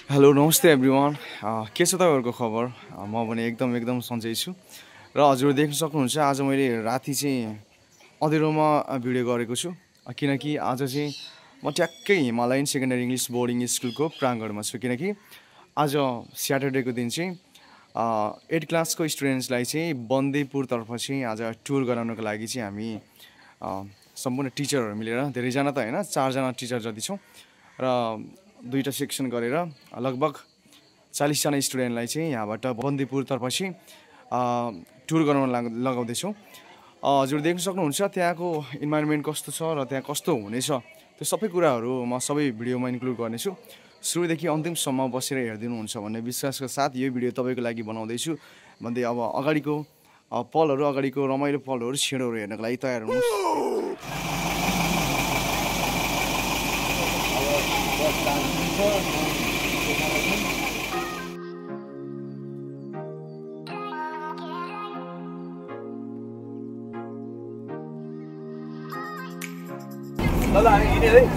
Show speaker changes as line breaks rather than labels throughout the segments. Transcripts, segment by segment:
Hello नमस्ते everyone के छ तपाईहरुको खबर म पनि एकदम सन्चै छु र हजुर देख्न सक्नुहुन्छ आज मैले राति चाहिँ अँधेरोमा भिडियो गरेको छु किनकि आज चाहिँ म ट्याक्कै हिमालयन सेकेन्डरी इङ्ग्लिश बोर्डिङ स्कुलको प्राङ्गणमा छु किनकि आज स्याटरडेको दिन चाहिँ 8 क्लासको स्टुडेन्ट्सलाई चाहिँ बन्देपुरतर्फ चाहिँ आज टुर गराउनको लागि चाहिँ हामी सम्पूर्ण टिचरहरू मिलेर धेरैजना त हैन 4 जना टिचर जति छौं र दुईटा सेक्सन गरेर लगभग 40 जना स्टुडेन्टलाई चाहिँ यहाँबाट बन्देपुरतर्फ चाहिँ टुर गराउन लगाउँदै छौं हजुर देख्न सक्नुहुन्छ त्यहाँको इन्भाइरोन्मेन्ट कस्तो छ र त्यहाँ कस्तो हुनेछ त्यो सबै कुराहरू म सबै भिडियोमा इन्क्लुड गर्नेछु सुरुदेखि अन्तिमसम्म बसेर हेर्दिनुहुन्छ भन्ने विश्वासका साथ यो भिडियो तपाईको लागि बनाउँदै छु भन्दै अब अगाडिको पलहरु अगाडिको रमाइलो पलहरु छेडहरु हेर्नको लागि तयार हुनुहोस् Lala, ini deh.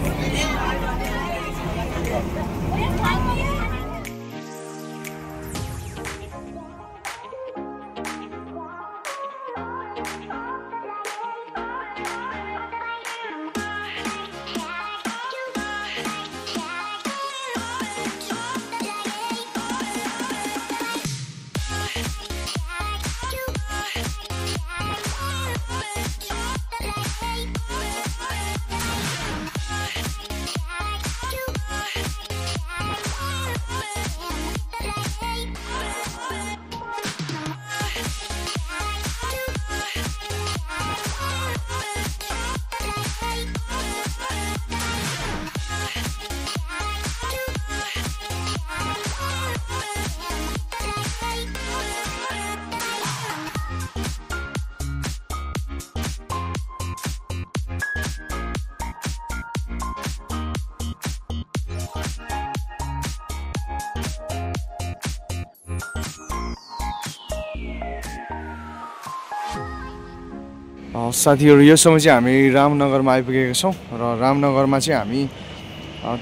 साथीहरु यो समय चाहिँ हामी रामनगरमा आइपुगेका छौं र रामनगरमा चाहिँ हामी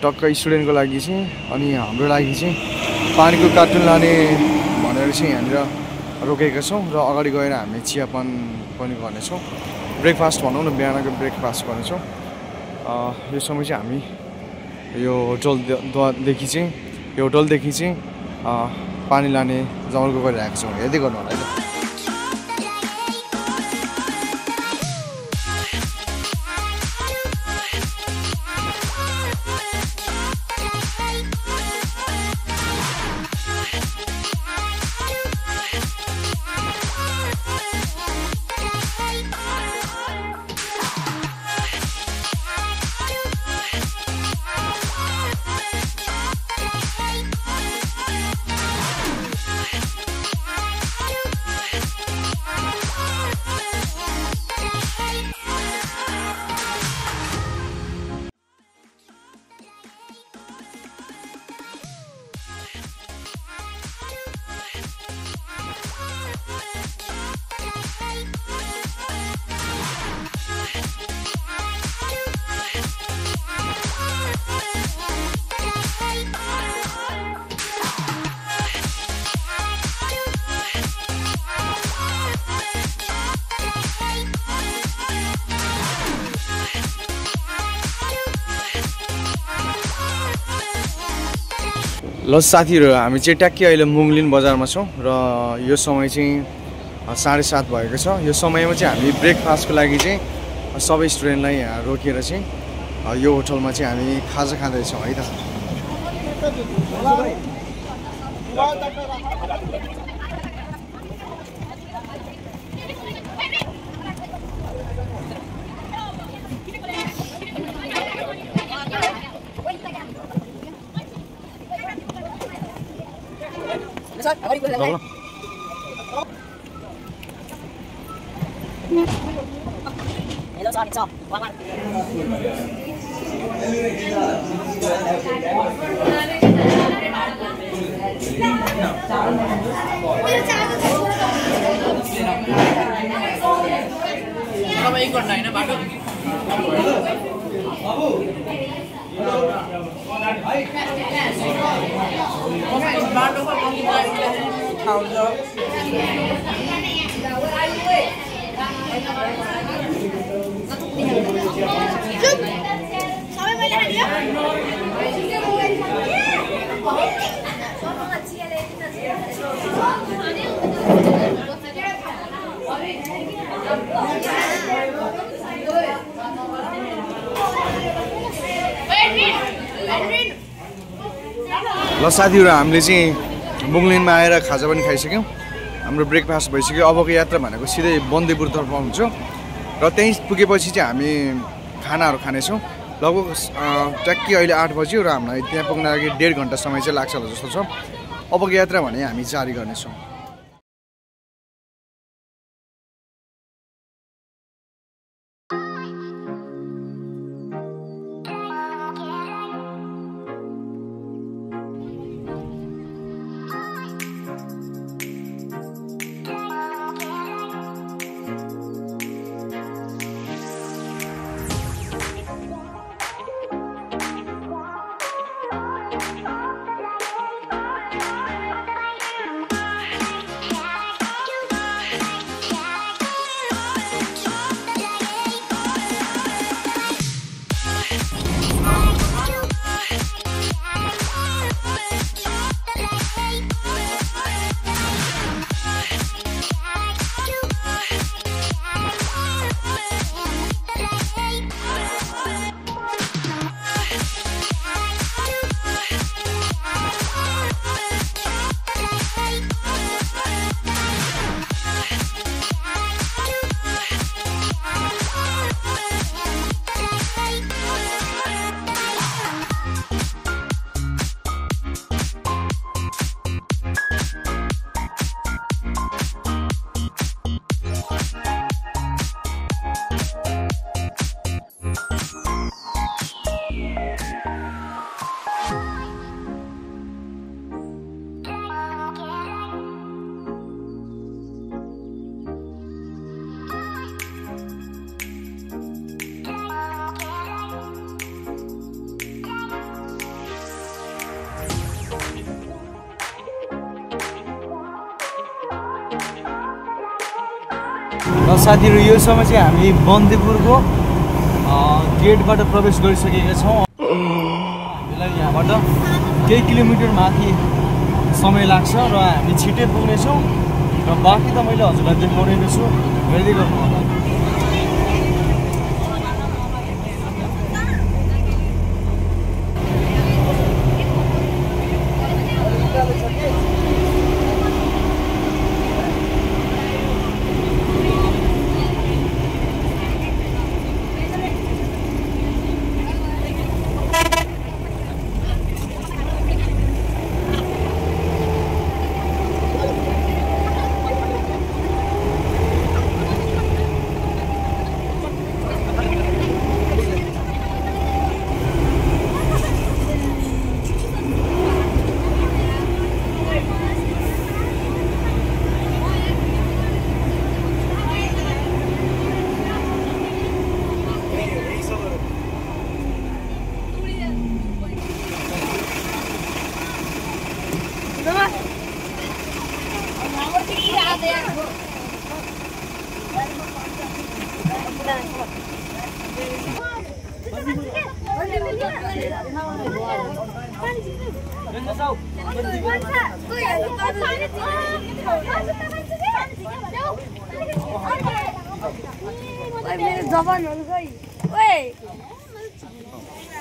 टक्कै स्टुडेन्टको लागि चाहिँ अनि हाम्रो लागि चाहिँ पानीको कार्टुन लाने भनेर चाहिँ यहाँनिर रोकेका छौं र अगाडि गएर हामी चियापान पनि गर्नेछौं ब्रेकफास्ट भनौं न बिहानको ब्रेकफास्ट गर्नेछौं यो समय चाहिँ हामी यो होटलदेखि चाहिँ पानी लाने जमर्को गरिरहेका छौं हेर्दै गर्नु होला है ल साथीहरु हामी चाहिँ ट्याक्कै अहिले मुङलिन बजारमा छौं र यो समय चाहिँ 7:30 भएको छ यो समयमा चाहिँ हामी ब्रेकफास्टको लागि चाहिँ सबै स्टुडेन्टलाई यहाँ रोकेर चाहिँ यो होटलमा चाहिँ हामी खाजा खाँदै छौं है त
Hello, sorry, so, one. Kamu ikut naik na baru.
ल साथीहरु हामीले चाहिँ मुङलिनमा आएर खाजा पनि खाइसक्यौँ हाम्रो ब्रेकफास्ट भइसक्यो अबको यात्रा भनेको सिधै बन्देपुरतर्फ हुन्छ र त्यहीँ पुगेपछि चाहिँ हामी खानाहरू खानेछौँ लगभग ट्याक्कै अहिले 8 बज्यो र हामीलाई त्यहाँ पुग्न लागि 1.5 घन्टा समय चाहिँ लाग्छ होला जस्तो छ अबको यात्रा भने हामी जारी गर्नेछौँ र साथीहरु यो समय चाहिँ हामी बन्देपुरको गेटबाट प्रवेश गरिसकेका छौँ हामीलाई यहाँबाट केही किलोमिटर माथि समय लाग्छ र हामी छिटै पुग्नेछौँ र बाँकी त मैले हजुरलाई देखाउने नै छु हेर्दै गर्नु होला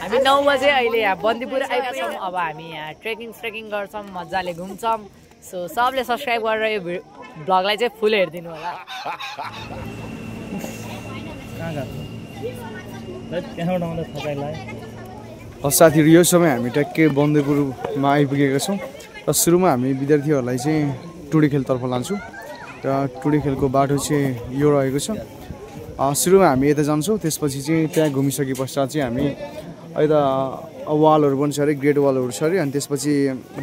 हामी 9 बजे अहिले यहाँ बन्दीपुर आइपुग्यौँ अब हामी यहाँ ट्रेकिङ गर्छौँ मजाले घुम्छौँ सो सबले सब्स्क्राइब गरेर यो ब्लगलाई चाहिँ फुल हेरिदिनु होला
साथीहरु यो समय हामी ट्याक्कै बन्देपुरमा आइपुगेका छौँ र सुरुमा हामी विद्यार्थीहरूलाई चाहिँ टुडी खेलतर्फ लान्छौँ र टुडी खेलको बाटो चाहिँ यो रहेको छ सुरुमा हामी यता जान्छौँ त्यसपछि चाहिँ त्यहाँ घुमिसके पश्चात चाहिँ हामी यता वालहरू पनि छ अरे ग्रेट वालहरू छ अरे अनि त्यसपछि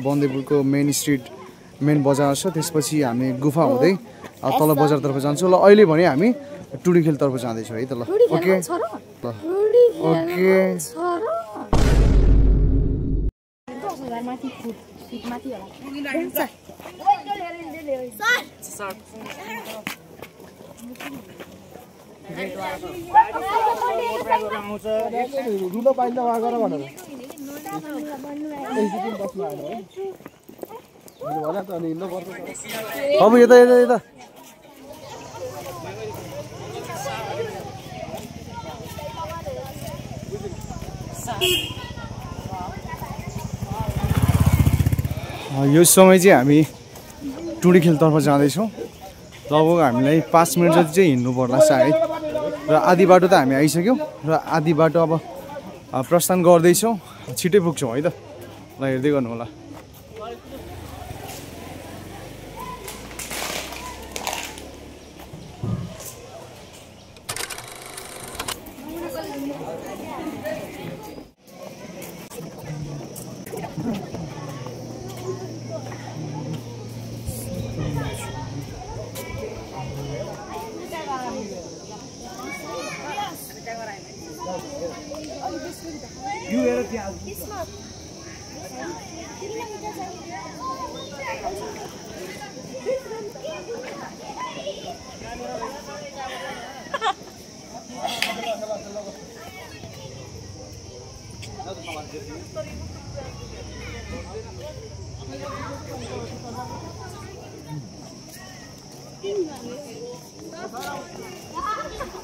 बन्देपुरको मेन बजार छ त्यसपछि हामी गुफा हुँदै तल बजारतर्फ जान्छौँ ल अहिले भने हामी टुडी खेलतर्फ जाँदैछौँ है त ल ओके ओके
माथि फुट सिट माथि होला सर
रुलो पाइन्छ वा गर भनेर एकदिन बस्नु आयो है भने त अनि हिँड्नु पर्छ अब यता यता यता
यो समय चाहिँ हामी टुँडिखेलतर्फ जाँदैछौँ लगभग हामीलाई 5 मिनट जति चाहिँ हिँड्नु पर्ला सायद र आधी बाटो त हामी आइसक्यौँ र आधी बाटो अब प्रस्थान गर्दैछौँ छिटै पुग्छौँ है त ल हेर्दै गर्नु होला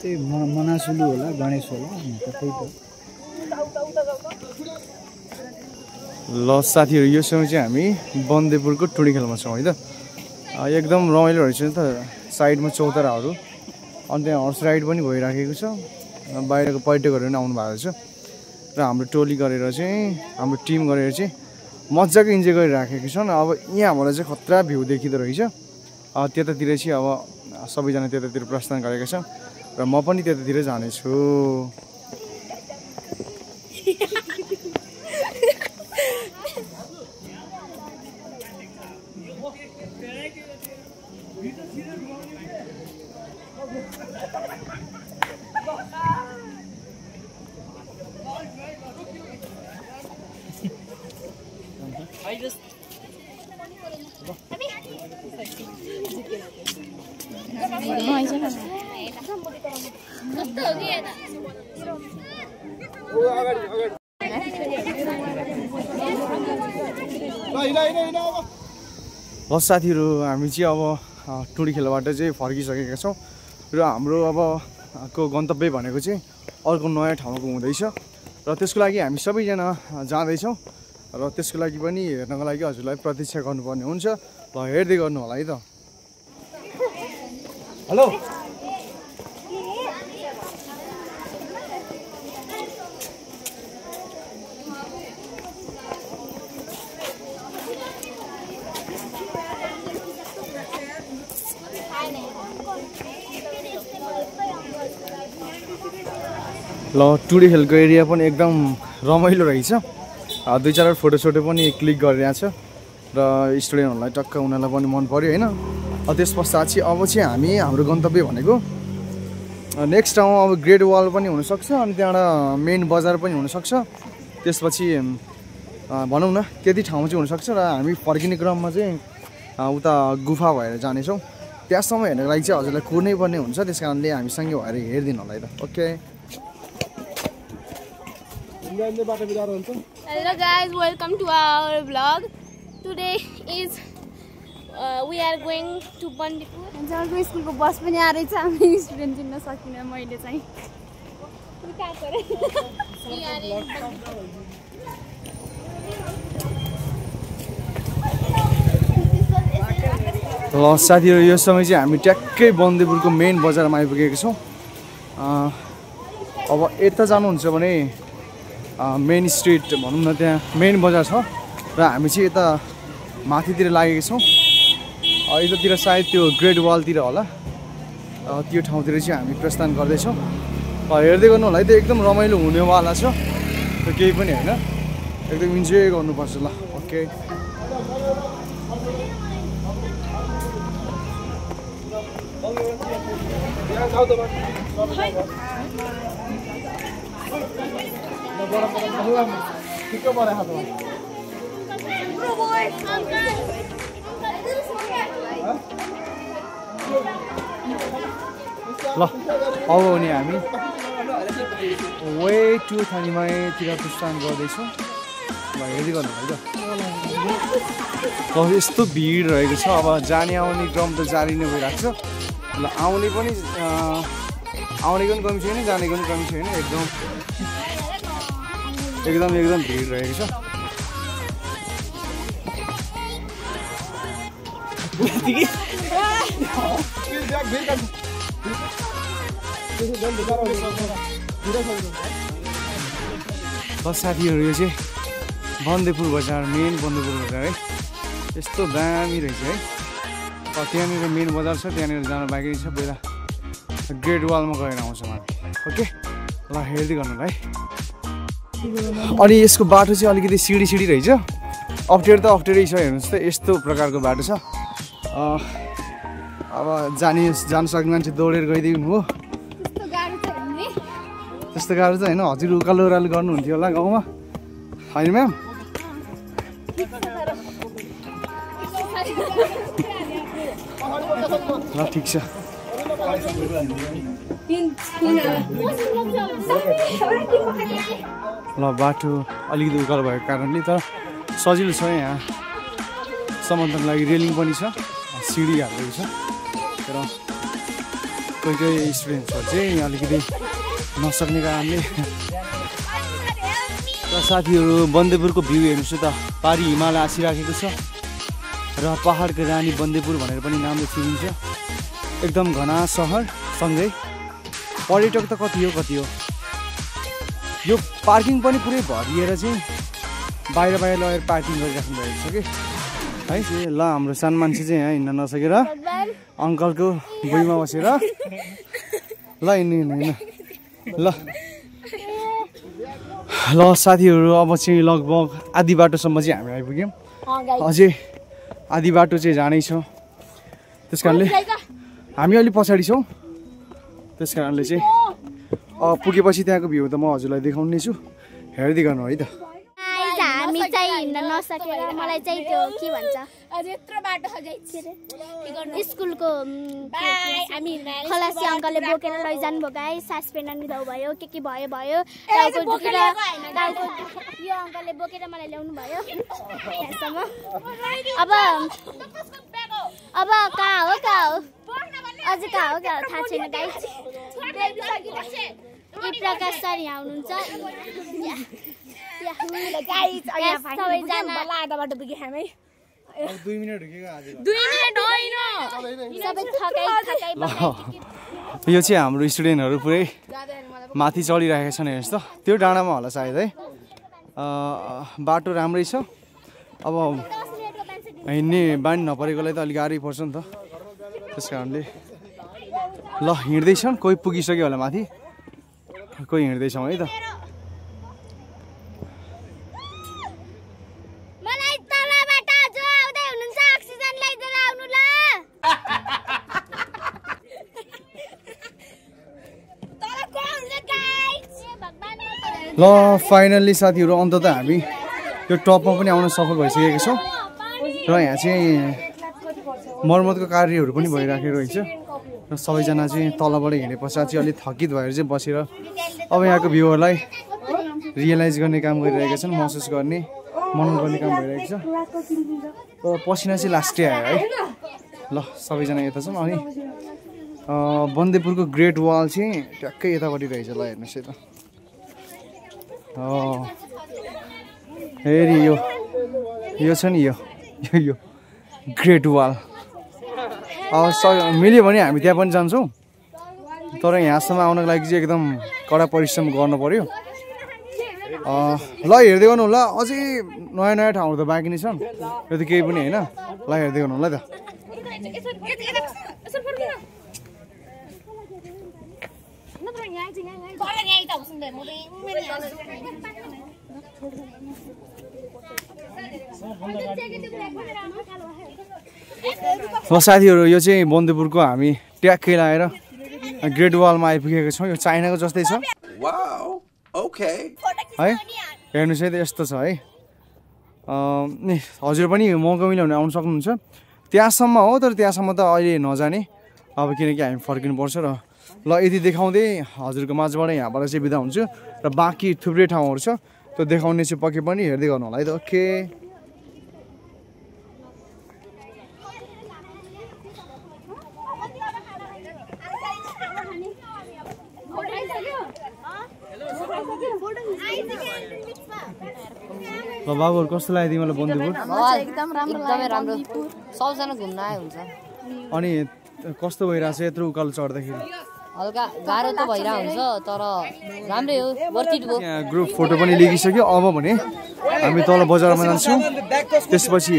त्यही मनासुलु होला गणेश होला त्यही त
ल साथीहरू यो समय चाहिँ हामी बन्देपुरको टुँडिखेलमा छौँ है त एकदम रमाइलो रहेछ नि त साइडमा चौताराहरू अनि त्यहाँ हर्स राइड पनि भइराखेको छ बाहिरको पर्यटकहरू पनि आउनु भएको छ र हाम्रो टोली गरेर चाहिँ हाम्रो टिम गरेर चाहिँ मजाको इन्जोय गरिराखेको छन् अब यहाँबाट चाहिँ खतरा भ्यू देखिँदो रहेछ त्यतातिर चाहिँ अब सबैजना त्यतातिर प्रस्थान गरेका छन् र म पनि त्यतातिर जानेछु ल साथीहरू हामी चाहिँ अब टुँडिखेलबाट चाहिँ फर्किसकेका छौँ र हाम्रो अब को गन्तव्य भनेको चाहिँ अर्को नयाँ ठाउँमा हुँदैछ र त्यसको लागि हामी सबैजना जाँदैछौँ र त्यसको लागि पनि हेर्नको लागि हजुरलाई प्रतीक्षा गर्नुपर्ने हुन्छ ल हेर्दै गर्नु होला है त हेलो ल टुँडिखेलको एरिया पनि एकदम रमाइलो रहेछ 2-4 फोटोसोटो पनि क्लिक गरिरहेछ र स्टुडेन्टहरूलाई टक्क उनीहरूलाई पनि मन पर्यो होइन त्यस पश्चात चाहिँ अब चाहिँ हामी हाम्रो गन्तव्य भनेको नेक्स्ट ठाउँ अब ग्रेट वाल पनि हुनसक्छ अनि त्यहाँबाट मेन बजार पनि हुनसक्छ त्यसपछि भनौँ न त्यति ठाउँ चाहिँ हुनसक्छ र हामी फर्किने क्रममा चाहिँ उता गुफा भएर जानेछौँ त्यहाँसम्म हेर्नको लागि चाहिँ हजुरलाई कुर्नै पर्ने हुन्छ त्यस कारणले हामीसँगै भएर हेरिदिनु होला है त okay
Hello guys, welcome to our vlog. Today is we are going to Bandipur. And our school ko bus pani aa rahi cha. Ami student चिन्न सकिन मैले चाहिँ. We are in Bandipur.
ल साथीहरू यो समय चाहिँ हामी ट्याक्कै बन्देपुरको मेन बजारमा आइपुगेका छौँ अब यता जानुहुन्छ भने मेन स्ट्रिट भनौँ न त्यहाँ मेन बजार छ र हामी चाहिँ यता माथितिर लागेका छौँ यतातिर सायद त्यो ग्रेट वालतिर होला त्यो ठाउँतिर चाहिँ हामी प्रस्थान गर्दैछौँ हेर्दै गर्नु होला है त्यो एकदम रमाइलो हुनेवाला छ त्यो केही पनि होइन एकदम इन्जोय गर्नुपर्छ ल ओके ल अब भने हामी वे टु थानीमाईतिर प्रस्थान गर्दैछौँ ल हेर्दै गर्नु है त यस्तो भिड रहेको छ अब जाने आउने क्रम त जारी नै भइरहेको छ ल आउनेको पनि कमी छैन जानेको पनि कमी छैन एकदम भिड रहेको छ साथीहरू यो चाहिँ बन्देपुर बजार मेन बन्देपुर बजार है यस्तो दामी रहेछ है त्यहाँनिर मेन बजार छ त्यहाँनिर जान बाँकी छ पहिला ग्रेट वालमा गएर आउँछौँ हामी ओके ल हेर्दै गर्नु है अनि यसको बाटो चाहिँ अलिकति सिडी रहेछ अप्ठ्यारो त अप्ठ्यारै छ हेर्नुहोस् त यस्तो प्रकारको बाटो छ अब जान सक्ने मान्छे दौडेर गइदिनु हो त्यस्तो गाह्रो त होइन हजुर उकालो ओह्रालो गर्नुहुन्थ्यो होला गाउँमा होइन म्याम ल ठिक छ ल बाटो अलिकति उकालो भएको कारणले तर सजिलो छ यहाँ समर्थनको लागि रेलिङ पनि छ सिडी हालेको छ तर कोही स्टुडेन्ट्सहरू चाहिँ अलिकति नसक्ने कारणले र साथीहरू बन्देपुरको भ्यू हेर्नुहोस् त पारी हिमाल आसिराखेको छ र पहाडको रानी बन्देपुर भनेर पनि नामले चिनिन्छ एकदम घना सहर सँगै पर्यटक त कति हो यो पार्किङ पनि पुरै भरिएर चाहिँ बाहिर लगेर पार्किङ गरिराख्नु भएको छ कि है ल हाम्रो सानो मान्छे चाहिँ यहाँ हिँड्न नसकेर अङ्कलको भुइँमा बसेर ल हिँड्नु ल साथीहरू अब चाहिँ लगभग आधी बाटोसम्म चाहिँ हामी आइपुग्यौँ अझै आधी बाटो चाहिँ जानै छ त्यस कारणले हामी अलिक पछाडि छौँ त्यस कारणले चाहिँ पुगेपछि त्यहाँको भ्यू त म हजुरलाई देखाउने छु हेर्दै गर्नु है त
हामी चाहिँ हिँड्न नसकेर मलाई चाहिँ त्यो के भन्छ स्कुलको खलासी अङ्कलले बोकेर लैजानु भयो गाई सासपेना निधाउ भयो के भयो यो अङ्कलले बोकेर मलाई ल्याउनु भयो यहाँसम्म अब कहाँ हो अझ कहाँ हो थाहा छैन गाई प्रकाश सर यहाँ हुनुहुन्छ
यो चाहिँ हाम्रो स्टुडेन्टहरू पुरै माथि चढिरहेका छन् हेर्नुहोस् त त्यो डाँडामा होला सायद है बाटो राम्रै छ अब हिँड्ने बानी नपरेकोलाई त अलिक गाह्रै पर्छ नि त त्यस कारणले ल हिँड्दैछन् कोही पुगिसक्यो होला माथि कोही हिँड्दैछौँ है त ल फाइनल्ली साथीहरू अन्तत हामी यो टपमा पनि आउन सफल भइसकेको छौँ र यहाँ चाहिँ मर्मतको कार्यहरू पनि भइराखेको रहेछ र सबैजना चाहिँ तलबाट हिँडे पश्चात चाहिँ अलिक थकित भएर चाहिँ बसेर अब यहाँको भ्यूहरूलाई रियलाइज गर्ने काम गरिरहेका छन् महसुस गर्ने मनन गर्ने काम भइरहेको छ तर पसिना चाहिँ लास्टै आयो है ल सबैजना यता छौँ अनि बन्देपुरको ग्रेट वाल चाहिँ ट्याक्कै यतापट्टि रहेछ ल हेर्नुहोस् है त हेरी यो छ नि यो ग्रेट वाल मिल्यो भने हामी त्यहाँ पनि जान्छौँ तर यहाँसम्म आउनको लागि चाहिँ एकदम कडा परिश्रम गर्नु पर्यो ल हेर्दै गर्नु ल अझै नयाँ ठाउँहरू त बाँकी नै छन् यो त केही पनि होइन ल हेर्दै गर्नु ल त साथीहरू यो चाहिँ बन्देपुरको हामी ट्याक्कै लाएर ग्रेट वालमा आइपुगेको छौँ यो चाइनाको जस्तै छ है हेर्नुहोस् है त यस्तो छ है हजुर पनि मौका मिल्यो भने आउनु सक्नुहुन्छ। त्यहाँसम्म हो, तर त्यहाँसम्म त अहिले नजाने, अब किनकि हामी फर्किनुपर्छ र ल यति देखाउँदै हजुरको माझबाट यहाँबाट चाहिँ बिदा हुन्छु र बाँकी थुप्रै ठाउँहरू छ त्यो देखाउने चाहिँ पक्कै पनि हेर्दै गर्नु होला है त। ओके ल बाबुहरू कस्तो लाग्यो तिमीलाई बन्दीपुर?
एकदमै राम्रो, सबैजना घुम्न आए हुन्छ।
अनि कस्तो भइरहेछ यत्रो उकालो चढ्दाखेरि?
हल्का गाह्रो त भइरहेको हुन्छ तर राम्रै हो, वर्थ इट हो।
यहाँ ग्रुप फोटो पनि लिइसक्यो। अब भने हामी तल बजारमा जान्छौँ, त्यसपछि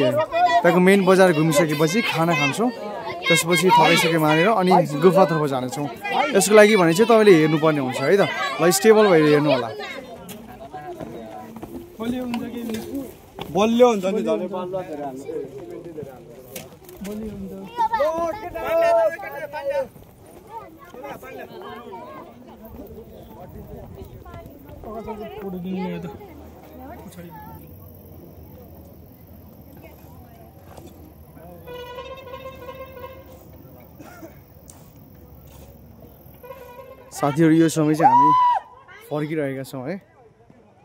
त्यहाँको मेन बजार घुमिसकेपछि खाना खान्छौँ, त्यसपछि थकाइसके मानेर अनि गुफातर्फ जानेछौँ। त्यसको लागि भने चाहिँ तपाईँले हेर्नुपर्ने हुन्छ है त। ल स्टेबल भएर हेर्नु होला।
बलियो हुन्छ नि झन्
साथीहरू यो समय चाहिँ हामी फर्किरहेका छौँ है,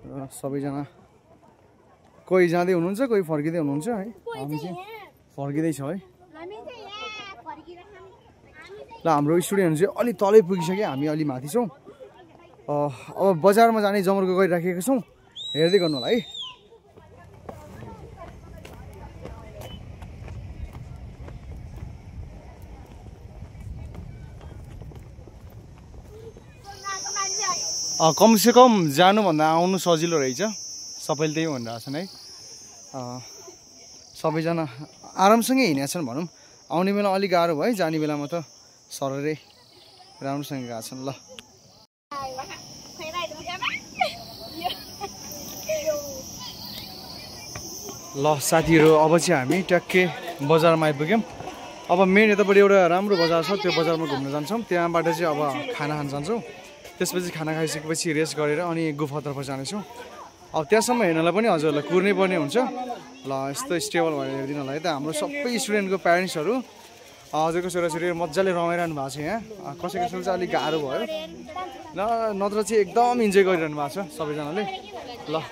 र सबैजना कोही जाँदै हुनुहुन्छ, कोही फर्किँदै हुनुहुन्छ है। हामी चाहिँ फर्किँदैछौँ है। ल हाम्रो स्टुडेन्टहरू चाहिँ अलि तलै पुगिसक्यो, हामी अलि माथि छौँ। अब बजारमा जाने जमर्को गरिराखेका छौँ, हेर्दै गर्नु होला है। कमसेकम जानुभन्दा आउनु सजिलो रहेछ, सबैले त्यही भनिरहेको छन् है। सबैजना आरामसँगै हिँडेका छन् भनौँ। आउने बेला अलिक गाह्रो भयो, जाने बेलामा त सररै राम्रोसँग गएको छन्। ल साथीहरू अब चाहिँ हामी ट्याक्कै बजारमा आइपुग्यौँ। अब मेन यतापट्टि एउटा राम्रो बजार छ, त्यो बजारमा घुम्न जान्छौँ। त्यहाँबाट चाहिँ अब खाना खान जान्छौँ, त्यसपछि खाना खाइसकेपछि रेस्ट गरेर अनि गुफातर्फ जानेछौँ। अब त्यहाँसम्म हेर्नलाई पनि हजुरहरूलाई कुर्नै पर्ने हुन्छ। ल यस्तो स्टेबल भएर हेरिदिनु होला है त। हाम्रो सबै स्टुडेन्टको प्यारेन्ट्सहरू हजुरको छोराछोरीहरू मजाले रमाइरहनु भएको छ। यहाँ कसै कसैले चाहिँ अलिक गाह्रो भयो, नत्र चाहिँ एकदम इन्जोय गरिरहनु भएको छ सबैजनाले। ल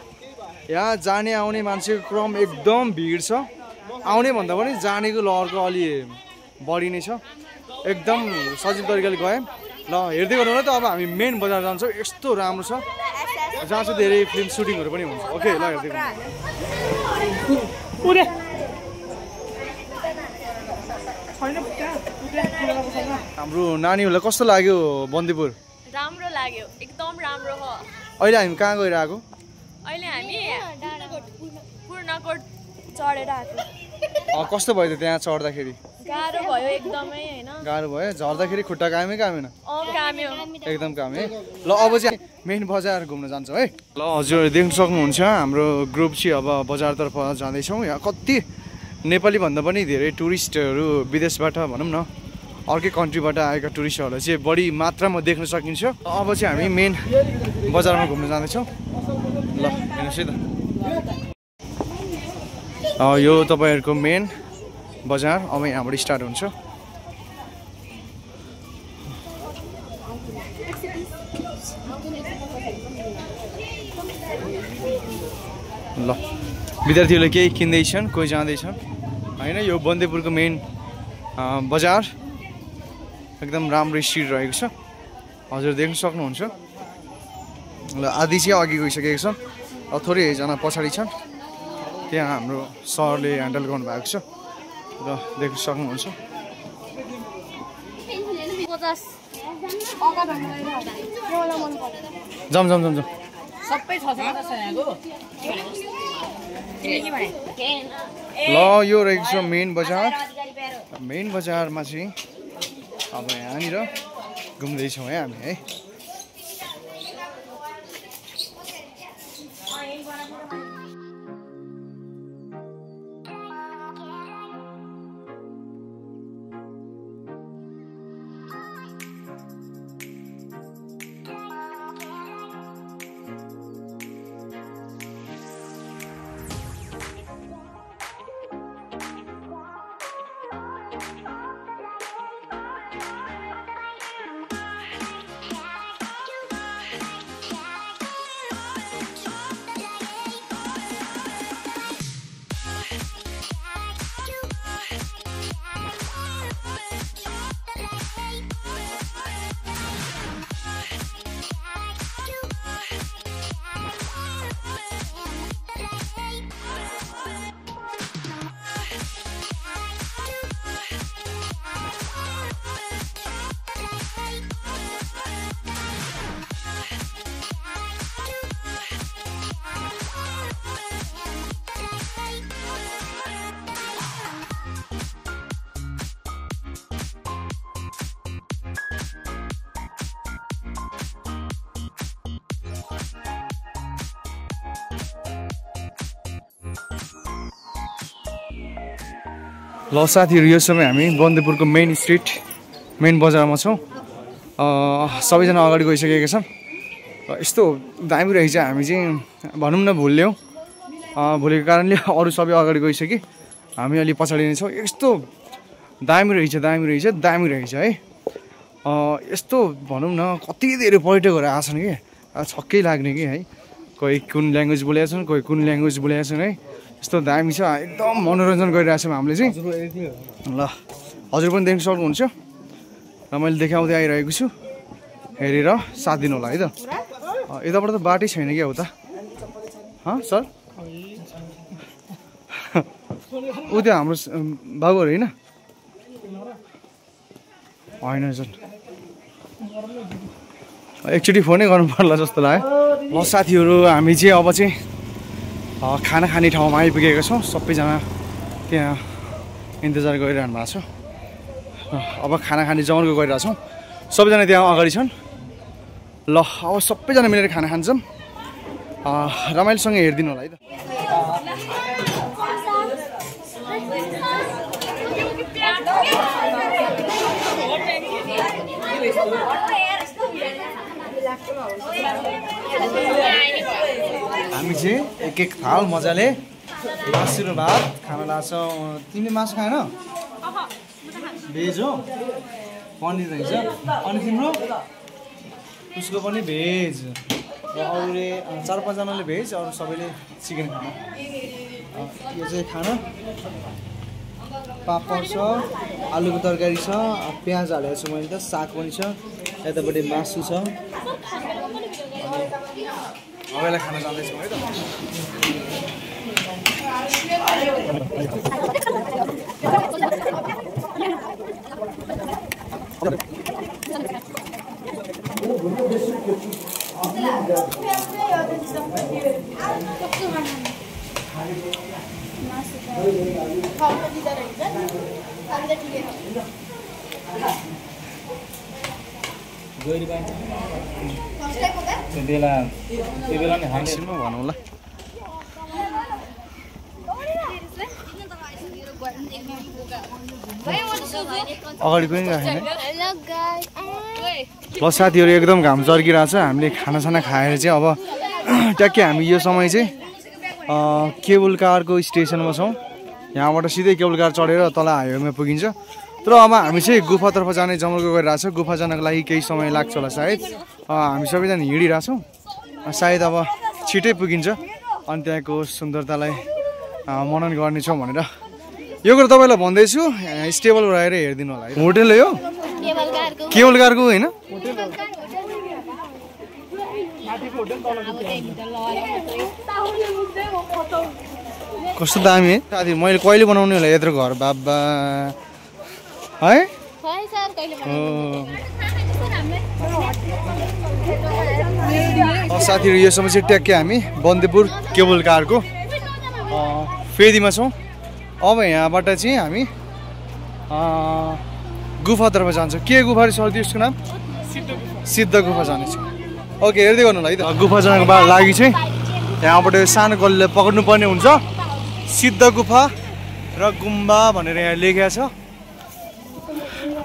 यहाँ जाने आउने मान्छेको क्रम एकदम भिड छ, आउने भन्दा पनि जानेको लहरको अलि बढी नै छ। एकदम सजिलो तरिकाले गएँ। ल हेर्दै गर्नु होला त। अब हामी मेन बजार जान्छौँ, यस्तो राम्रो छ जहाँ चाहिँ धेरै फिल्म सुटिङहरू पनि हुन्छ। ओके ल हेर्दै गर्नु। हाम्रो नानीहरूलाई कस्तो लाग्यो बन्दीपुर?
राम्रो लाग्यो, एकदम राम्रो हो।
अहिले हामी कहाँ गइरहेको?
अहिले हामी पूर्णकोट चढेर आएको।
कस्तो भयो त त्यहाँ चढ्दाखेरि?
गाह्रो भयो एकदमै हैन।
गाह्रो भयो, झर्दाखेरि खुट्टा काम्यो कामेन?
काम्यो,
एकदम काम्यो है। ल अब चाहिँ मेन बजार घुम्न जान्छौँ है। ल हजुर देख्न सक्नुहुन्छ हाम्रो ग्रुप चाहिँ अब बजारतर्फ जाँदैछौँ। यहाँ कति नेपाली भन्दा पनि धेरै टुरिस्टहरू विदेशबाट भनौँ न अर्कै कन्ट्रीबाट आएका टुरिस्टहरूलाई चाहिँ बढी मात्रामा देख्न सकिन्छ। अब चाहिँ हामी मेन बजारमा घुम्न जाँदैछौँ। ल हेर्नुहोस् है त, यो तपाईँहरूको मेन बजार अब यहाँबाट स्टार्ट हुन्छ। ल विद्यार्थीहरूले केही किन्दैछन्, कोही जाँदैछन् होइन। यो बन्दीपुरको मेन बजार एकदम राम्रो स्ट्रिट रहेको छ, हजुर देख्न सक्नुहुन्छ। ल आधी चाहिँ अघि गइसकेको छ, थोरैजना पछाडि छन्। त्यहाँ हाम्रो सरले ह्यान्डल गर्नुभएको छ र देख्न सक्नुहुन्छ। जाम जाम जाम जाम
सबै छ यहाँको।
ल यो रहेको छ मेन बजार। मेन बजारमा चाहिँ अब यहाँनिर घुम्दैछौँ है हामी है। ल साथीहरू यो समय हामी बन्दीपुरको मेन स्ट्रिट मेन बजारमा छौँ सबैजना अगाडि गइसकेका छन् यस्तो दामी रहेछ हामी चाहिँ भनौँ न भुल्यौँ भुलेको कारणले अरू सबै अगाडि गइसके हामी अलि पछाडि नै छौँ यस्तो दामी रहेछ है यस्तो भनौँ न कति धेरै पर्यटकहरू आछन् कि छक्कै लाग्ने कि है कोही कुन ल्याङ्ग्वेज बोलेका छन् कोही कुन ल्याङ्ग्वेज बोलेका छन् है यस्तो दामी छ एकदम मनोरञ्जन गरिरहेछौँ हामीले चाहिँ ल हजुर पनि देख्न सक्नुहुन्छ र मैले देखाउँदै आइरहेको छु हेरेर साथ दिनु होला है त यताबाट त बाटै छैन क्या उता सर ऊ त्यो हाम्रो बाबुहरू होइन होइन सर एकचोटि फोनै गर्नु पर्ला जस्तो लाग्यो ल साथीहरू हामी चाहिँ अब चाहिँ खाना खाने ठाउँमा आइपुगेका छौँ सबैजना त्यहाँ इन्तजार गरिरहनु भएको छ अब खाना खाने जमर्को गरिरहेछौँ सबैजना त्यहाँ अगाडि छन् ल अब सबैजना मिलेर खाना खान्छौँ रमाइलोसँग हेरिदिनु होला है त हामी चाहिँ एक एक थाल मजाले मासु र भात खान लाग्छौँ तिमीले मासु खाएन भेज हो पनिर रहेछ अनि तिम्रो उसको पनि भेज र अरूले 4-5जनाले भेज अरू सबैले चिकन खाना यो चाहिँ खाना पापड छ आलुको तरकारी छ प्याज हालेको छु मैले त साग पनि छ यतापट्टि मासु छ अबैलाई खाना जाँदैछौँ है त भनौँ ल अगाडि पनि राखेन ल साथीहरू एकदम घाम चर्किरहेको छ हामीले खानासाना खाएर चाहिँ अब ट्याक्कै हामी यो समय चाहिँ केबल कारको स्टेसनमा छौँ यहाँबाट सिधै केबल कार चढेर तल हाइवेमा पुगिन्छ तर अब हामी चाहिँ गुफातर्फ जाने जमर्को गरिरहेको छ गुफा जानको लागि केही समय लाग्छ होला सायद हामी सबैजना हिँडिरहेछौँ सायद अब छिटै पुगिन्छ अनि त्यहाँको सुन्दरतालाई मनन गर्नेछौँ भनेर यो कुरा तपाईँलाई भन्दैछु स्टेबल रहेर हेरिदिनु होला होटेल हो यो केबल कारको होइन कस्तो दामी है साथी मैले कहिले बनाउने होला यत्रो घर बाबा है साथीहरू यो समय चाहिँ ट्याक्कै हामी बन्दीपुर केबल कारको फेदीमा छौँ अब यहाँबाट चाहिँ हामी गुफातर्फ जान्छौँ के गुफा रहेछ त्यसको नाम सिद्ध गुफा जानेछौँ ओके हेर्दै गर्नु होला है त गुफा जानको लागि चाहिँ यहाँबाट सानो गल्लीले पक्र्नु पर्ने हुन्छ सिद्ध गुफा र गुम्बा भनेर यहाँ लेखेको छ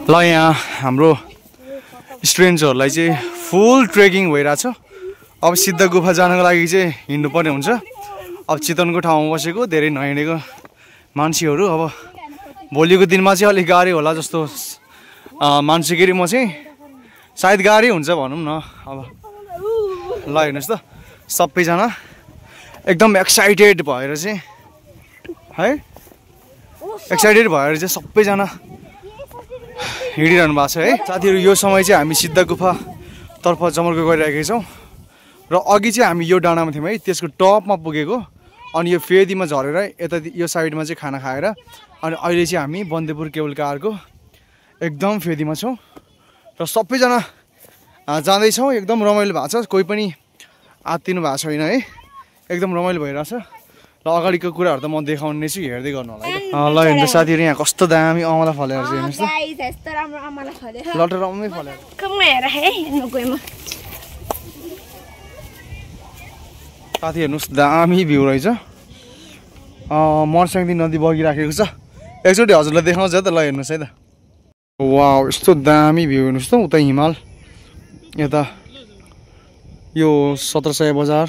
ल यहाँ हाम्रो स्टुडेन्ट्सहरूलाई चाहिँ फुल ट्रेकिङ भइरहेछ अब सिद्ध गुफा जानको लागि चाहिँ हिँड्नु पर्ने हुन्छ अब चितवनको ठाउँमा बसेको धेरै नहिँडेको मान्छेहरू अब भोलिको दिनमा चाहिँ अलिक गाह्रो होला जस्तो मान्छे के अरे म चाहिँ सायद गाह्रै हुन्छ भनौँ न अब ल हेर्नुहोस् त सबैजना एकदम एक्साइटेड भएर चाहिँ है एक्साइटेड भएर चाहिँ सबैजना हिँडिरहनु भएको छ है साथीहरू यो समय चाहिँ हामी सिद्ध गुफातर्फ जमर्को गरिरहेका छौँ र अघि चाहिँ हामी यो डाँडामा थियौँ है त्यसको टपमा पुगेको अनि यो फेदीमा झरेर यता यो साइडमा चाहिँ खाना खाएर अनि अहिले चाहिँ हामी बन्दीपुर केबल कारको एकदम फेदीमा छौँ र सबैजना जाँदैछौँ एकदम रमाइलो भएको छ कोही पनि आत्तिनु भएको छैन है एकदम रमाइलो भइरहेछ ल अगाडिको कुराहरू त म देखाउने नै छु हेर्दै गर्नु होला है ल हेर्नु साथीहरू यहाँ कस्तो दामी अमला फलेर चाहिँ हेर्नुहोस् त लटरम्मै फलेर साथी हेर्नुहोस् दामी भ्यू रहेछ मर्स्याङदी नदी बगिराखेको छ एकचोटि हजुरलाई देखाउँछ त ल हेर्नुहोस् है त वाउ यस्तो दामी भ्यू हेर्नुहोस् त उता हिमाल यता यो 1700 बजार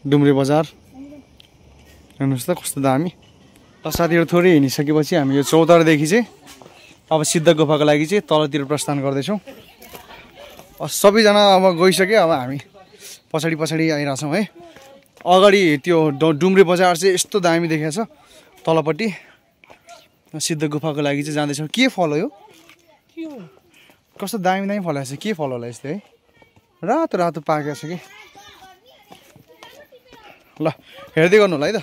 डुम्रे बजार हेर्नुहोस् त कस्तो दामी साथीहरू थोरै हिँडिसकेपछि हामी यो चौतारादेखि चाहिँ अब सिद्ध गुफाको लागि चाहिँ तलतिर प्रस्थान गर्दैछौँ सबैजना अब गइसक्यो अब हामी पछाडि आइरहेछौँ है अगाडि त्यो डुम्रे बजार चाहिँ यस्तो दामी देखेको छ तलपट्टि सिद्ध गुफाको लागि चाहिँ जाँदैछौँ के फल हो यो कस्तो दामी फलाएको छ के फल होला यस्तो है रातो रातो पाकेको छ कि ल हेर्दै गर्नु होला है त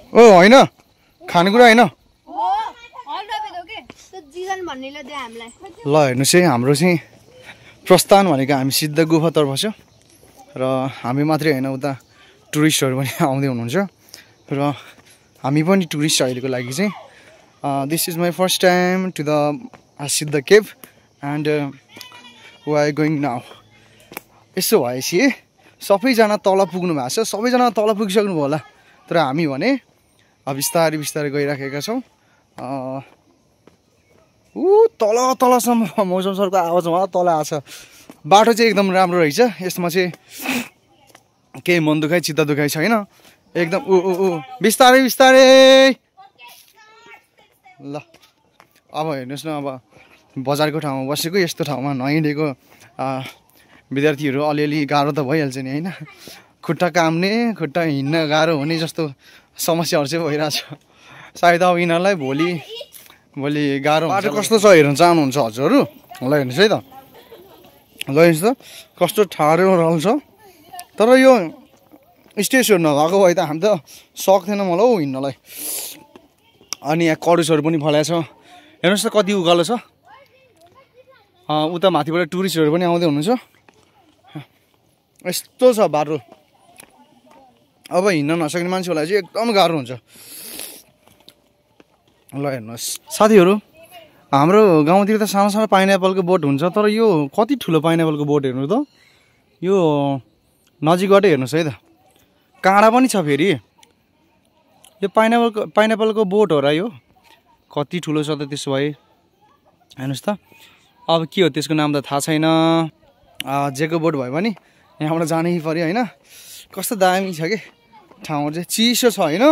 ओ होइन खानेकुरा होइन ल हेर्नुहोस् है हाम्रो चाहिँ प्रस्थान भनेको हामी सिद्ध गुफातर्फ छ र हामी मात्रै होइन उता टुरिस्टहरू पनि आउँदै हुनुहुन्छ र हामी पनि टुरिस्ट अहिलेको लागि चाहिँ this is my first time to the Siddha cave and we are going now यसो भएपछि सबैजना तल पुग्नु भएको छ सबैजना तल पुगिसक्नु भयो होला तर हामी भने बिस्तारै गइराखेका छौँ तलसम्म मौसम सरको आवाज उहाँ तल आएको छ बाटो चाहिँ एकदम राम्रो रहेछ यसमा चाहिँ केही मन दुखाइ चित्त दुखाइ छैन एकदम बिस्तारै ल अब हेर्नुहोस् न अब बजारको ठाउँमा बसेको यस्तो ठाउँमा नहिँडेको विद्यार्थीहरू अलिअलि गाह्रो त भइहाल्छ नि होइन खुट्टा काम्ने खुट्टा हिँड्न गाह्रो हुने जस्तो समस्याहरू चाहिँ भइरहेछ सायद अब यिनीहरूलाई भोलि गाह्रो बाटो कस्तो छ हेर्न चाहनुहुन्छ हजुरहरू ल हेर्नुहोस् है त ल हेर्नुहोस् त कस्तो ठाडो रहल छ तर यो स्टेजहरू नभएको भए त हामी त सक्थेन मलाई हौ हिँड्नलाई अनि यहाँ कडुसहरू पनि फलाएको छ हेर्नुहोस् त कति उकालो छ उता माथिबाट टुरिस्टहरू पनि आउँदै हुनुहुन्छ यस्तो छ बाटो अब हिँड्न नसक्ने मान्छेहरूलाई चाहिँ एकदम गाह्रो हुन्छ ल हेर्नुहोस् साथीहरू हाम्रो गाउँतिर त सानो पाइनएप्पलको बोट हुन्छ तर यो कति ठुलो पाइनएप्पलको बोट हेर्नु त यो नजिकबाटै हेर्नुहोस् है त काँडा पनि छ फेरि यो पाइनएप्पलको बोट हो र यो कति ठुलो छ त त्यसो भए हेर्नुहोस् त अब के हो त्यसको नाम त थाहा छैन जेको बोट भयो भने यहाँबाट जानै पऱ्यो होइन कस्तो दामी छ कि ठाउँहरू चाहिँ चिसो छ होइन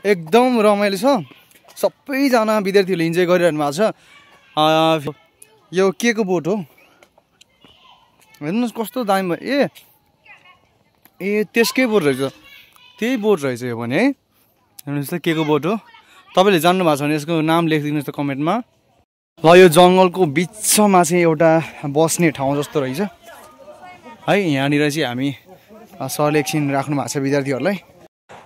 एकदम रमाइलो छ सबैजना विद्यार्थीहरूले इन्जोय गरिरहनु भएको छ यो के को बोट हो हेर्नुहोस् कस्तो दामी भयो ए त्यसकै बोट रहेछ त्यही बोट रहेछ यो भने है हेर्नुहोस् त के को बोट हो तपाईँले जान्नु भएको छ भने यसको नाम लेखिदिनुहोस् त कमेन्टमा ल यो जङ्गलको बिचमा चाहिँ एउटा बस्ने ठाउँ जस्तो रहेछ है यहाँनिर चाहिँ हामी सरले एकछिन राख्नु भएको छ विद्यार्थीहरूलाई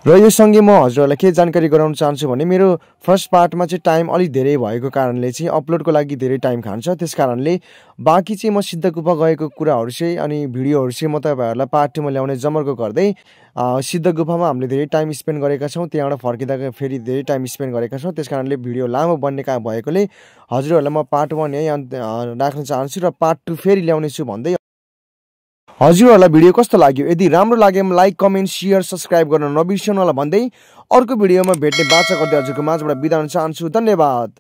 र यो सँगै म हजुरहरूलाई के जानकारी गराउन चाहन्छु भने मेरो फर्स्ट पार्टमा चाहिँ टाइम अलिक धेरै भएको कारणले चाहिँ अपलोडको लागि धेरै टाइम खान्छ त्यस कारणले बाँकी चाहिँ म सिद्ध गुफा गएको कुराहरू चाहिँ अनि भिडियोहरू चाहिँ म तपाईँहरूलाई पार्ट 2 मा ल्याउने जमर्को गर्दै सिद्ध गुफामा हामीले धेरै टाइम स्पेन्ड गरेका छौँ त्यहाँबाट फर्किँदा फेरि धेरै टाइम स्पेन्ड गरेका छौँ त्यस कारणले भिडियो लामो बन्ने काम भएकोले हजुरहरूलाई म पार्ट 1 यही राख्न चाहन्छु र पार्ट 2 फेरि ल्याउनेछु भन्दै हजुरहरूलाई भिडियो कस्तो लाग्यो यदि राम्रो लाग्यो भने लाइक कमेन्ट शेयर सब्स्क्राइब गर्न नबिर्सनु होला भन्दै अर्को भिडियोमा भेट्ने बाचा गर्दै हजुरको माझबाट बिदा हुन चाहन्छु धन्यवाद।